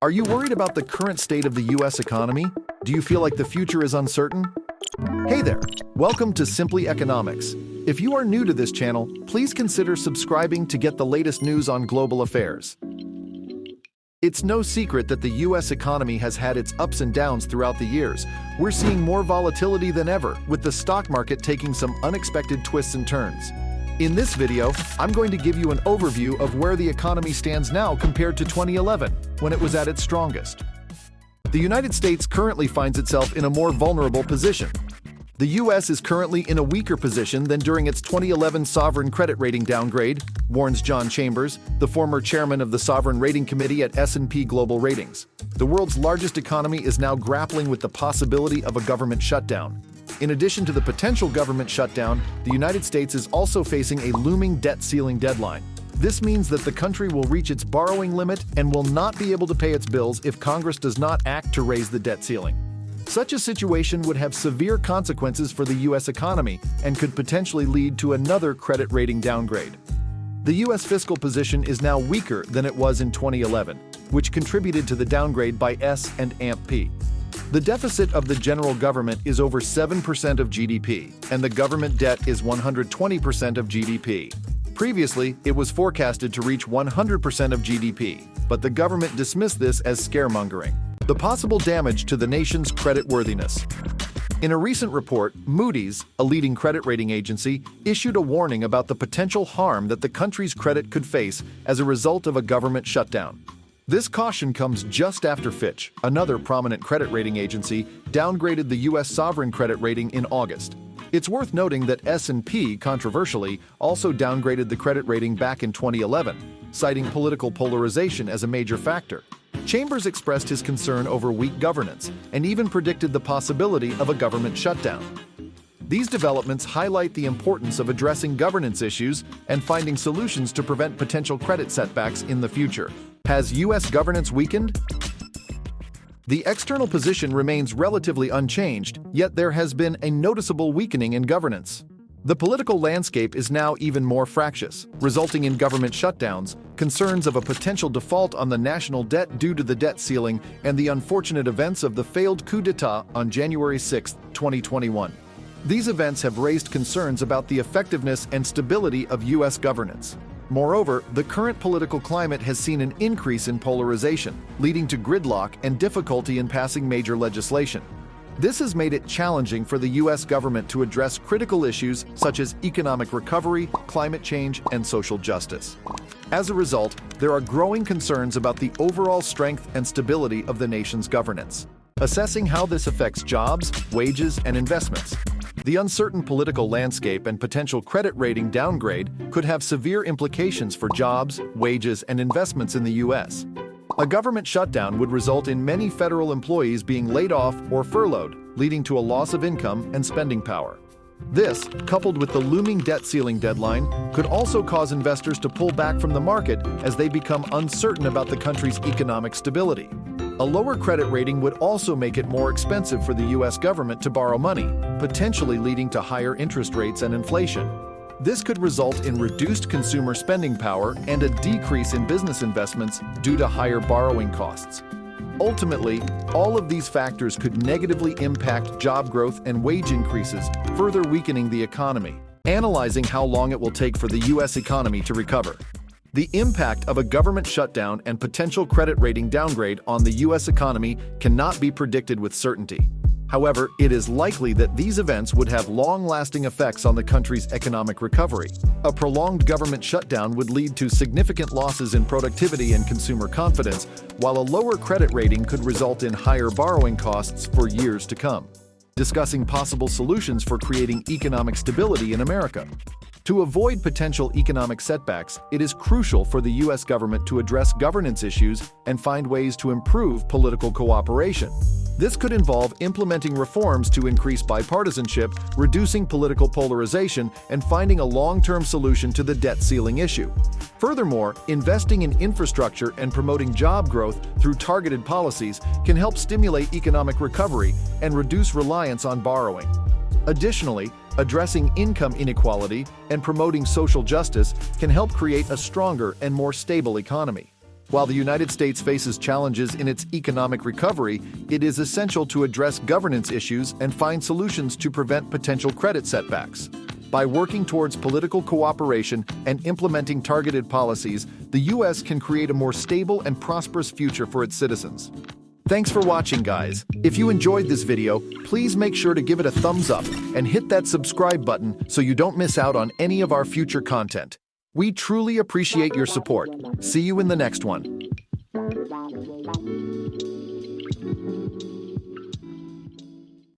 Are you worried about the current state of the U.S. economy? Do you feel like the future is uncertain? Hey there! Welcome to Simply Economics. If you are new to this channel, please consider subscribing to get the latest news on global affairs. It's no secret that the U.S. economy has had its ups and downs throughout the years. We're seeing more volatility than ever, with the stock market taking some unexpected twists and turns. In this video, I'm going to give you an overview of where the economy stands now compared to 2011, when it was at its strongest. The United States currently finds itself in a more vulnerable position. The U.S. is currently in a weaker position than during its 2011 sovereign credit rating downgrade, warns John Chambers, the former chairman of the Sovereign Rating Committee at S&P Global Ratings. The world's largest economy is now grappling with the possibility of a government shutdown. In addition to the potential government shutdown, the United States is also facing a looming debt ceiling deadline. This means that the country will reach its borrowing limit and will not be able to pay its bills if Congress does not act to raise the debt ceiling. Such a situation would have severe consequences for the U.S. economy and could potentially lead to another credit rating downgrade. The U.S. fiscal position is now weaker than it was in 2011, which contributed to the downgrade by S&P. The deficit of the general government is over 7% of GDP, and the government debt is 120% of GDP. Previously, it was forecasted to reach 100% of GDP, but the government dismissed this as scaremongering. The possible damage to the nation's creditworthiness. In a recent report, Moody's, a leading credit rating agency, issued a warning about the potential harm that the country's credit could face as a result of a government shutdown. This caution comes just after Fitch, another prominent credit rating agency, downgraded the U.S. sovereign credit rating in August. It's worth noting that S&P, controversially, also downgraded the credit rating back in 2011, citing political polarization as a major factor. Chambers expressed his concern over weak governance and even predicted the possibility of a government shutdown. These developments highlight the importance of addressing governance issues and finding solutions to prevent potential credit setbacks in the future. Has U.S. governance weakened? The external position remains relatively unchanged, yet there has been a noticeable weakening in governance. The political landscape is now even more fractious, resulting in government shutdowns, concerns of a potential default on the national debt due to the debt ceiling, and the unfortunate events of the failed coup d'etat on January 6, 2021. These events have raised concerns about the effectiveness and stability of U.S. governance. Moreover, the current political climate has seen an increase in polarization, leading to gridlock and difficulty in passing major legislation. This has made it challenging for the U.S. government to address critical issues such as economic recovery, climate change, and social justice. As a result, there are growing concerns about the overall strength and stability of the nation's governance. Assessing how this affects jobs, wages, and investments. The uncertain political landscape and potential credit rating downgrade could have severe implications for jobs, wages, and investments in the U.S. A government shutdown would result in many federal employees being laid off or furloughed, leading to a loss of income and spending power. This, coupled with the looming debt ceiling deadline, could also cause investors to pull back from the market as they become uncertain about the country's economic stability. A lower credit rating would also make it more expensive for the U.S. government to borrow money, potentially leading to higher interest rates and inflation. This could result in reduced consumer spending power and a decrease in business investments due to higher borrowing costs. Ultimately, all of these factors could negatively impact job growth and wage increases, further weakening the economy. Analyzing how long it will take for the U.S. economy to recover. The impact of a government shutdown and potential credit rating downgrade on the U.S. economy cannot be predicted with certainty. However, it is likely that these events would have long-lasting effects on the country's economic recovery. A prolonged government shutdown would lead to significant losses in productivity and consumer confidence, while a lower credit rating could result in higher borrowing costs for years to come. Discussing possible solutions for creating economic stability in America. To avoid potential economic setbacks, it is crucial for the U.S. government to address governance issues and find ways to improve political cooperation. This could involve implementing reforms to increase bipartisanship, reducing political polarization, and finding a long-term solution to the debt ceiling issue. Furthermore, investing in infrastructure and promoting job growth through targeted policies can help stimulate economic recovery and reduce reliance on borrowing. Additionally, addressing income inequality and promoting social justice can help create a stronger and more stable economy. While the United States faces challenges in its economic recovery, it is essential to address governance issues and find solutions to prevent potential credit setbacks. By working towards political cooperation and implementing targeted policies, the U.S. can create a more stable and prosperous future for its citizens. Thanks for watching, guys. If you enjoyed this video, please make sure to give it a thumbs up and hit that subscribe button so you don't miss out on any of our future content. We truly appreciate your support. See you in the next one.